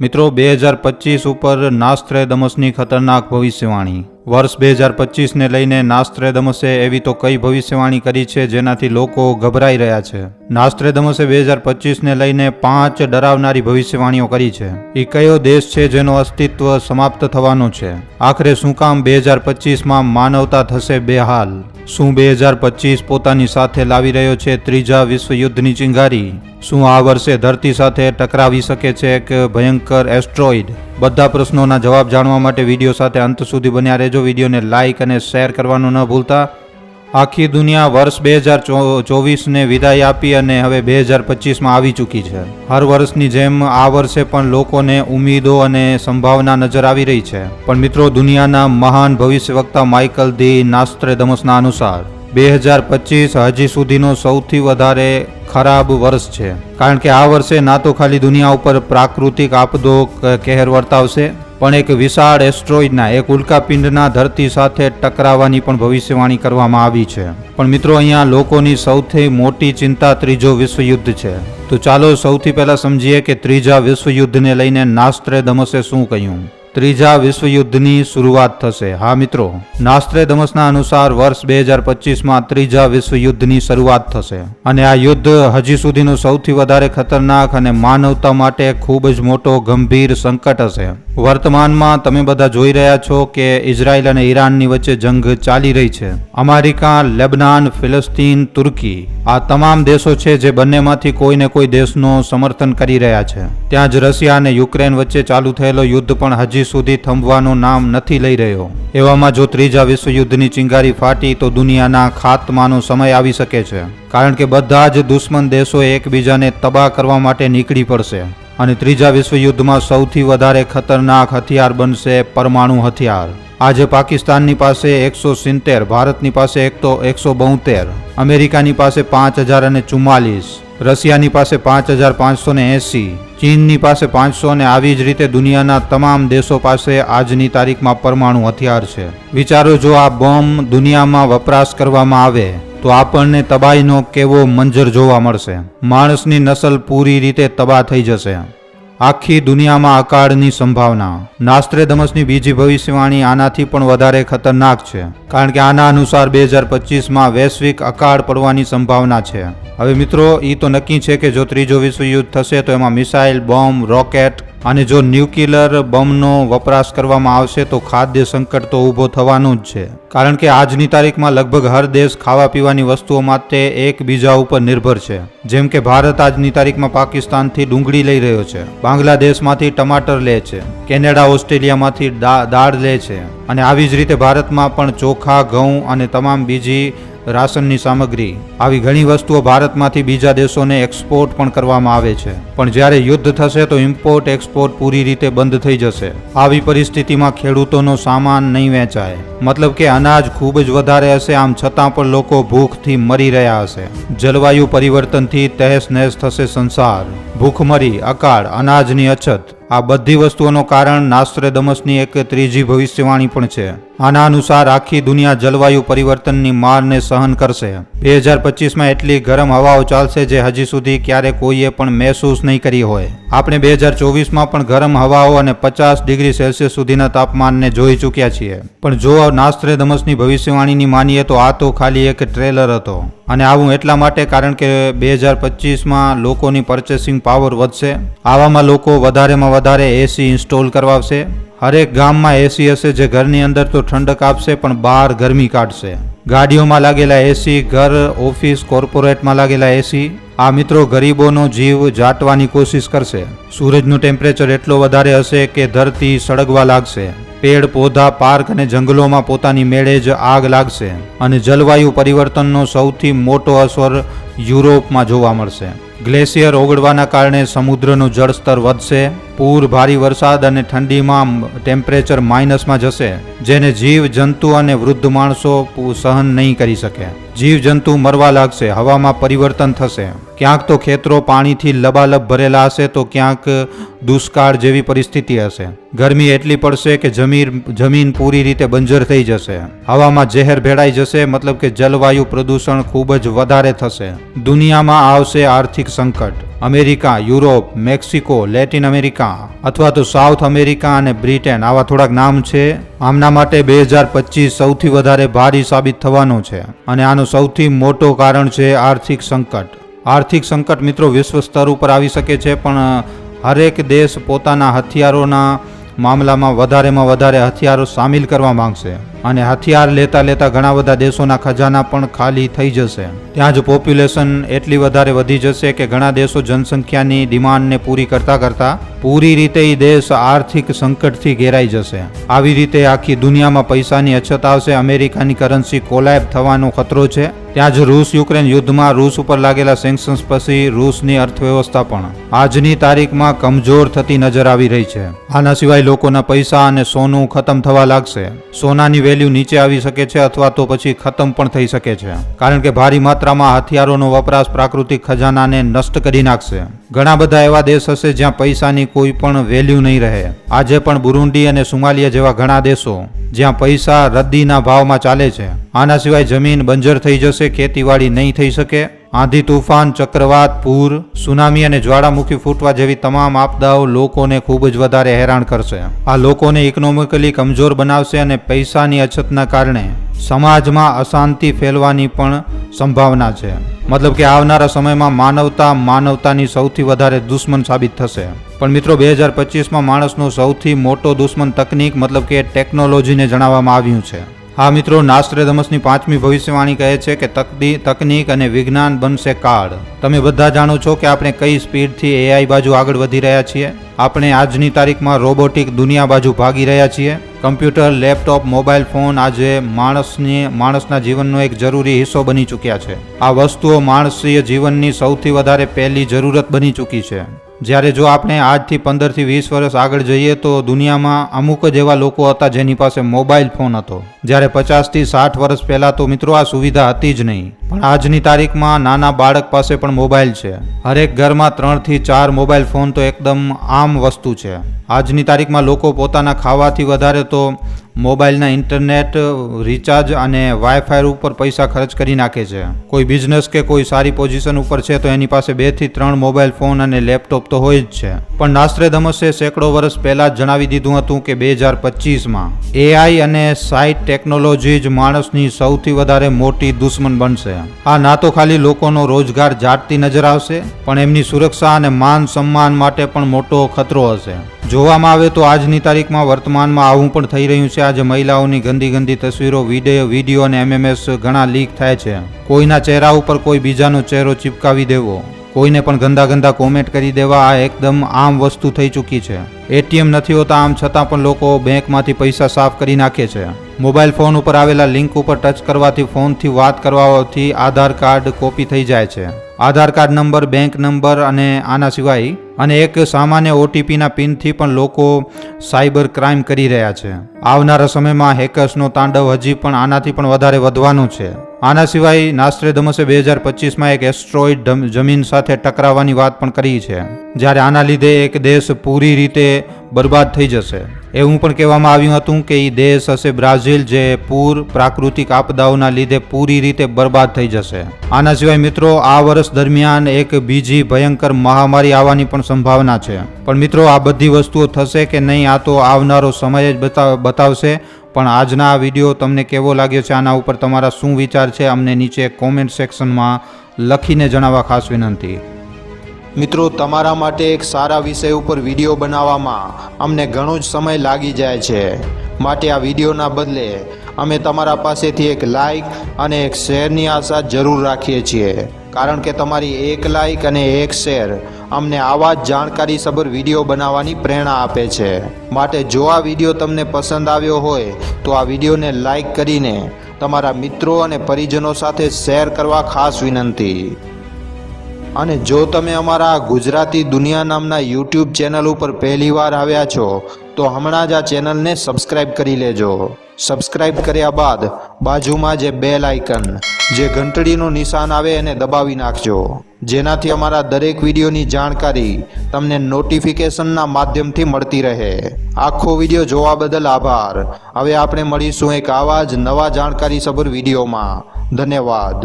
મિત્રો 2025 ઉપર નાસ્ત્રેદમસની ખતરનાક ભવિષ્યવાણી. વર્ષ 2025ને લઈને નાસ્ત્રેદમસે એવી તો કઈ ભવિષ્યવાણી કરી છે જેનાથી લોકો ગભરાઈ રહ્યા છે. નાસ્ત્રેદમસે 2025ને લઈને 5 ડરાવનારી ભવિષ્યવાણીઓ કરી છે. એ કયો દેશ છે જેનો અસ્તિત્વ સમાપ્ત થવાનો છે? આખરે શું કામ 2025માં માનવતા થશે બેહાલ? શું 2025 પોતાની સાથે લાવી રહ્યો છે ત્રીજા વિશ્વયુદ્ધની ચિંગારી? શું આ વર્ષે ધરતી સાથે ટકરાવી શકે છે એક ભયંકર એસ્ટ્રોઇડ? બધા પ્રશ્નોના જવાબ જાણવા માટે વિડીયો સાથે અંત સુધી બન્યા રહેજો. વિડીયોને લાઇક અને શેર કરવાનું ન ભૂલતા. આખી દુનિયા વર્ષ 2024ને વિદાય આપી અને હવે 2025માં આવી ચૂકી છે. હર વર્ષની જેમ આ વર્ષે પણ લોકોને ઉમ્મીદો અને સંભાવના નજર આવી રહી છે. પણ મિત્રો, દુનિયાના મહાન ભવિષ્યવક્તા માઇકલ ધી નાસ્ત્રેદમસના અનુસાર 2025 હજી સુધીનો સૌથી વધારે ખરાબ વર્ષ છે. કારણ કે આ વર્ષે ના તો ખાલી દુનિયા ઉપર પ્રાકૃતિક આપદો કહેર વર્તાવશે, પણ એક વિશાળ એસ્ટ્રોઇડના, એક ઉલ્કાપિંડના ધરતી સાથે ટકરાવાની પણ ભવિષ્યવાણી કરવામાં આવી છે. પણ મિત્રો, અહીંયા લોકોની સૌથી મોટી ચિંતા ત્રીજો વિશ્વયુદ્ધ છે. તો ચાલો સૌથી પહેલા સમજીએ કે ત્રીજા વિશ્વયુદ્ધને લઈને નાસ્ત્રેદમસે શું કહ્યું. ત્રીજા વિશ્વયુદ્ધની શરૂઆત થશે. હા મિત્રો, નાસ્ત્રેદમસના અનુસાર વર્ષ 2025માં ત્રીજા વિશ્વયુદ્ધની શરૂઆત થશે. અને આ યુદ્ધ હજી સુધીનું સૌથી વધારે ખતરનાક અને માનવતા માટે ખૂબ જ મોટો ગંભીર સંકટ હશે. વર્તમાનમાં તમે બધા જોઈ રહ્યા છો કે ઇઝરાયલ અને ઈરાનની વચ્ચે જંગ ચાલી રહી છે. અમેરિકા, લેબનાન, ફિલિસ્તીન, તુર્કી, આ તમામ દેશો છે જે બંનેમાંથી કોઈને કોઈ દેશનો સમર્થન કરી રહ્યા છે. ત્યાં જ રશિયા અને યુક્રેન વચ્ચે ચાલુ થયેલો યુદ્ધ પણ હજી સુધી થંભવાનું નામ નથી લઈ રહ્યો. એવામાં જો ત્રીજા વિશ્વયુદ્ધની ચિંગારી ફાટી તો દુનિયાના ખાત્માનો સમય આવી શકે છે. કારણ કે બધા જ દુશ્મન દેશો એકબીજાને તબાહ કરવા માટે નીકળી પડશે. અને ત્રીજા વિશ્વયુદ્ધમાં સૌથી વધારે ખતરનાક હથિયાર બનશે પરમાણુ હથિયાર. આજે પાકિસ્તાનની પાસે 170, ભારતની પાસે 172, અમેરિકાની પાસે 5044, રશિયાની પાસે 5580, ચીનની પાસે 500 અને આવી જ રીતે દુનિયાના તમામ દેશો પાસે આજની તારીખમાં પરમાણુ હથિયાર છે. વિચારો, જો આ બોમ્બ દુનિયામાં વપરાશ કરવામાં આવે તો આપણને તબાહીનો કેવો મંજર જોવા મળશે. માણસની નસલ પૂરી રીતે તબાહ થઈ જશે. આખી દુનિયામાં અકાળની સંભાવના. નાસ્ત્રેદમસની બીજી ભવિષ્યવાણી આનાથી પણ વધારે ખતરનાક છે. કારણ કે આના અનુસાર 2025માં વૈશ્વિક અકાળ પડવાની સંભાવના છે. હવે મિત્રો, એ તો નક્કી છે કે જો ત્રીજો વિશ્વયુદ્ધ થશે તો એમાં મિસાઇલ, બોમ્બ, રોકેટ અને જો ન્યુક્લિયર બોમ્બનો વપરાશ કરવામાં આવશે તો ખાદ્ય સંકટ તો ઊભો થવાનું જ છે. કારણ કે આજની તારીખમાં લગભગ હર દેશ ખાવા પીવાની વસ્તુઓ માટે એકબીજા ઉપર નિર્ભર છે. જેમ કે ભારત આજની તારીખમાં પાકિસ્તાનથી ડુંગળી લઈ રહ્યો છે, બાંગ્લાદેશમાંથી ટમાટર લે છે, કેનેડા, ઓસ્ટ્રેલિયામાંથી દાળ લે છે, અને આવી જ રીતે ભારતમાં પણ ચોખા, ઘઉં અને તમામ બીજી રાશનની સામગ્રી, આવી ઘણી વસ્તુઓ ભારતમાંથી બીજા દેશોને એક્સપોર્ટ પણ કરવામાં આવે છે. પણ જ્યારે યુદ્ધ થશે તો ઇમ્પોર્ટ એક્સપોર્ટ પૂરી રીતે બંધ થઈ જશે. આવી પરિસ્થિતિમાં ખેડૂતોનો સામાન નહીં વેચાય. મતલબ કે અનાજ ખૂબ જ વધારે હશે, આમ છતાં પણ લોકો ભૂખથી મરી રહ્યા હશે. જલવાયુ પરિવર્તનથી તહેસ નહેસ થશે સંસાર. ભૂખમરી, અકાળ, અનાજની અછત, આ બધી વસ્તુઓનું કારણ નાસ્ત્રેદમસની એક ત્રીજી ભવિષ્યવાણી પણ છે. આના અનુસાર આખી દુનિયા જલવાયુ પરિવર્તનની મારને સહન કરશે. 2025માં એટલી ગરમ હવાઓ ચાલશે જે હજી સુધી ક્યારે કોઈએ પણ મહેસૂસ નહીં કરી હોય. આપણે 2024માં પણ ગરમ હવાઓ અને 50 ડિગ્રી સેલ્સિયસ સુધીના તાપમાનને જોઈ ચૂક્યા છીએ. પણ જો નાસ્ત્રેદમસની ભવિષ્યવાણીની માનીએ તો આ તો ખાલી એક ટ્રેલર હતો. અને આવું એટલા માટે કારણ કે 2025માં લોકોની પર્ચેસિંગ પાવર વધશે. આવામાં લોકો વધારેમાં વધારે એસી ઇન્સ્ટોલ કરવાશે. હરેક ગામમાં એસી હશે જે ઘરની અંદર તો ઠંડક આપશે પણ બહાર ગરમી કાઢશે. ગાડીઓમાં લાગેલા એસી, ઘર, ઓફિસ, કોર્પોરેટમાં લાગેલા એસી, આ મિત્રો ગરીબોનો જીવ જાટવાની કોશિશ કરશે. સૂરજનું ટેમ્પરેચર એટલો વધારે હશે કે ધરતી સળગવા લાગશે. પેડ પૌધા, પાર્ક અને જંગલોમાં પોતાની મેળે જ આગ લાગશે. અને જલવાયુ પરિવર્તનનો સૌથી મોટો અસર યુરોપમાં જોવા મળશે. ગ્લેશિયર ઓગળવાના કારણે સમુદ્રનું જળસ્તર વધશે. પૂર, ભારે વરસાદ અને ઠંડીમાં ટેમ્પરેચર માઇનસમાં જશે, જેને જીવ જંતુ અને વૃદ્ધ માણસો સહન નહીં કરી શકે. જીવ જંતુ મરવા લાગશે. હવામાં પરિવર્તન થશે. ક્યાંક તો ખેતરો પાણીથી લબાલબ ભરેલા હશે તો ક્યાંક દુષ્કાળ જેવી પરિસ્થિતિ હશે. ગરમી એટલી પડશે કે જમીન પૂરી રીતે બંજર થઈ જશે. હવામાં ઝેર ભેળાઈ જશે, મતલબ કે જલવાયુ પ્રદૂષણ ખૂબ જ વધારે થશે. દુનિયામાં આવશે આર્થિક સંકટ. America, Europe, Mexico, Latin America અથવા તો સાઉથ અમેરિકા અને બ્રિટન આવા થોડાક નામ છે. આમના માટે 2025 સૌથી વધારે ભારી સાબિત થવાનું છે અને આનું સૌથી મોટું કારણ છે આર્થિક સંકટ. આર્થિક સંકટ મિત્રો વિશ્વ સ્તર ઉપર આવી શકે છે, પણ હરેક દેશ પોતાના હથિયારોના મામલામાં વધારેમાં વધારે હથિયારો સામેલ કરવા માંગશે અને હથિયાર લેતા લેતા ઘણા બધા દેશોના ખજાના પણ ખાલી થઈ જશે. ત્યાં જ પોપ્યુલેશન એટલી વધારે વધી જશે કે ઘણા દેશો જનસંખ્યાની ડિમાન્ડને પૂરી કરતા પૂરી રીતે એ દેશ આર્થિક સંકટથી ઘેરાઈ જશે. આવી રીતે આખી દુનિયામાં પૈસાની અછત આવશે. અમેરિકાની કરન્સી કોલેબ થવાનો ખતરો છે. ત્યાં જ રૂસ યુક્રેન યુદ્ધમાં રૂસ ઉપર લાગેલા સેન્કશન્સ પછી રૂસની અર્થવ્યવસ્થા પણ આજની તારીખમાં કમજોર થતી નજર આવી રહી છે. આના સિવાય લોકોના પૈસા અને સોનું ખતમ થવા લાગશે. સોનાની વેલ્યુ નીચે આવી શકે છે અથવા તો પછી ખતમ પણ થઈ શકે છે, કારણ કે ભારી માત્રામાં હથિયારોનો વપરાશ પ્રાકૃતિક ખજાનાને નષ્ટ કરી નાખશે. ઘણા બધા એવા દેશ હશે જ્યાં પૈસાની કોઈ પણ વેલ્યુ નહીં રહે. આજે પણ બુરુંડી અને સોમાલિયા જેવા ઘણા દેશો જ્યાં પૈસા રદ્દીના ભાવમાં ચાલે છે. આના સિવાય જમીન બંજર થઈ જશે, ખેતીવાડી નહીં થઈ શકે. આંધી, તૂફાન, ચક્રવાત, પૂર, સુનામી અને જ્વાળામુખી ફૂટવા જેવી તમામ આપદાઓ લોકોને ખૂબ જ વધારે હેરાન કરશે. આ લોકોને ઇકોનોમિકલી કમજોર બનાવશે અને પૈસાની અછતના કારણે સમાજમાં અશાંતિ ફેલવાની પણ સંભાવના છે. મતલબ કે આવનારા સમયમાં માનવતાની સૌથી વધારે દુશ્મન સાબિત થશે. પણ મિત્રો 2025માં માણસનો સૌથી મોટો દુશ્મન તકનીક મતલબ કે ટેકનોલોજીને જણાવવામાં આવ્યું છે. હા મિત્રો, નાસ્ટ્રેડમસની 5મી ભવિષ્યવાણી કહે છે કે તકનીક અને વિજ્ઞાન બનશે કાળ. તમે બધા જાણો છો કે આપણે કઈ સ્પીડથી એઆઈ બાજુ આગળ વધી રહ્યા છીએ. આપણે આજની તારીખમાં રોબોટિક દુનિયા બાજુ ભાગી રહ્યા છીએ. કમ્પ્યુટર, લેપટોપ, મોબાઈલ ફોન આજે માણસના જીવનનો એક જરૂરી હિસ્સો બની ચૂક્યા છે. આ વસ્તુઓ માણસીય જીવનની સૌથી વધારે પહેલી જરૂરત બની ચૂકી છે. જ્યારે જો આપણે આજથી 15 થી 20 વર્ષ આગળ જઈએ તો દુનિયામાં અમુક જ એવા લોકો હતા જેની પાસે મોબાઈલ ફોન હતો. જ્યારે 50 થી 60 વર્ષ પહેલાં તો મિત્રો આ સુવિધા હતી જ નહીં. પણ આજની તારીખમાં નાના બાળક પાસે પણ મોબાઈલ છે. હરેક ઘરમાં 3 થી 4 મોબાઈલ ફોન તો એકદમ આમ વસ્તુ છે. આજની તારીખમાં લોકો પોતાના ખાવાથી વધારે તો મોબાઈલના ઇન્ટરનેટ રિચાર્જ અને વાઈફાઈ ઉપર પૈસા ખર્ચ કરી નાખે છે. કોઈ બિઝનેસ કે કોઈ સારી પોઝિશન ઉપર છે તો એની પાસે 2 થી 3 મોબાઈલ ફોન અને લેપટોપ તો હોય જ છે. પણ નાસ્ટ્રેડમસે સેંકડો વર્ષ પહેલા જ જણાવી દીધું હતું કે 2025માં એઆઈ અને સાઇટ ટેકનોલોજી જ માણસની સૌથી વધારે મોટી દુશ્મન બનશે. આ ના તો ખાલી લોકોનો રોજગાર જાટતી નજર આવશે, પણ એમની સુરક્ષા અને માન સન્માન માટે પણ મોટો ખતરો હશે. જોવામાં આવે તો આજની તારીખમાં વર્તમાનમાં આવું પણ થઈ રહ્યું છે. આજે મહિલાઓની ગંદી તસવીરો, વિડીયો અને એમએમએસ ઘણા લીક થાય છે. કોઈના ચહેરા ઉપર કોઈ બીજાનો ચહેરો ચિપકાવી દેવો, કોઈને પણ ગંદા કોમેન્ટ કરી દેવા, આ એકદમ આમ વસ્તુ થઈ ચૂકી છે. એટીએમ નથી હોતા આમ છતાં પણ લોકો બેંકમાંથી પૈસા સાફ કરી નાખે છે. મોબાઈલ ફોન ઉપર આવેલા લિંક ઉપર ટચ કરવાથી ફોનથી વાત કરવાથી આધાર કાર્ડ કોપી થઈ જાય છે. આધાર કાર્ડ નંબર, બેંક નંબર અને આના સિવાય અને એક સામાન્ય ઓટીપીના પિનથી પણ લોકો સાયબર ક્રાઇમ કરી રહ્યા છે. આવનારા સમયમાં હેકર્સનો તાંડવ હજી પણ આનાથી પણ વધારે વધવાનું છે. આના સિવાય નાસ્ટ્રેડમસે 2025માં એક એસ્ટ્રોઇડ જમીન સાથે ટકરાવવાની વાત પણ કરી છે, જ્યારે આના લીધે એક દેશ પૂરી રીતે બરબાદ થઈ જશે. એવું પણ કહેવામાં આવ્યું હતું કે એ દેશ હશે બ્રાઝિલ, જે પૂર, પ્રાકૃતિક આપદાઓના લીધે પૂરી રીતે બરબાદ થઈ જશે. આના સિવાય મિત્રો આ વર્ષ દરમિયાન એક બીજી ભયંકર મહામારી આવવાની પણ સંભાવના છે. પણ મિત્રો આ બધી વસ્તુઓ થશે કે નહીં આ તો આવનારો સમય જ બતાવશે. પણ આજના આ વિડીયો તમને કેવો લાગ્યો છે, આના ઉપર તમારા શું વિચાર છે, અમને નીચે કોમેન્ટ સેક્શનમાં લખીને જણાવવા ખાસ વિનંતી. મિત્રો, તમારા માટે એક સારા વિષય ઉપર વિડીયો બનાવવામાં અમને ઘણો જ સમય લાગી જાય છે. માટે આ વિડીયોના બદલે અમે તમારા પાસેથી એક લાઇક અને એક શેરની આશા જરૂર રાખીએ છીએ, કારણ કે તમારી એક લાઇક અને એક શેર અમને આવા જ જાણકારીસભર વિડીયો બનાવવાની પ્રેરણા આપે છે. માટે જો આ વિડીયો તમને પસંદ આવ્યો હોય તો આ વિડીયોને લાઇક કરીને તમારા મિત્રો અને પરિજનો સાથે શેર કરવા ખાસ વિનંતી. અને જો તમે અમારા ગુજરાતી દુનિયા નામના યુટ્યુબ ચેનલ ઉપર પહેલીવાર આવ્યા છો તો હમણાં જ આ ચેનલને સબસ્ક્રાઈબ કરી લેજો. સબસ્ક્રાઈબ કર્યા બાદ બાજુમાં જે બેલ આઇકન, જે ઘંટડીનું નિશાન આવે એને દબાવી નાખજો, જેનાથી અમારા દરેક વિડીયોની જાણકારી તમને નોટિફિકેશનના માધ્યમથી મળતી રહે. આખો વિડીયો જોવા બદલ આભાર. હવે આપણે મળીશું એક આવા જ નવા જાણકારીસભર વિડીયોમાં. ધન્યવાદ.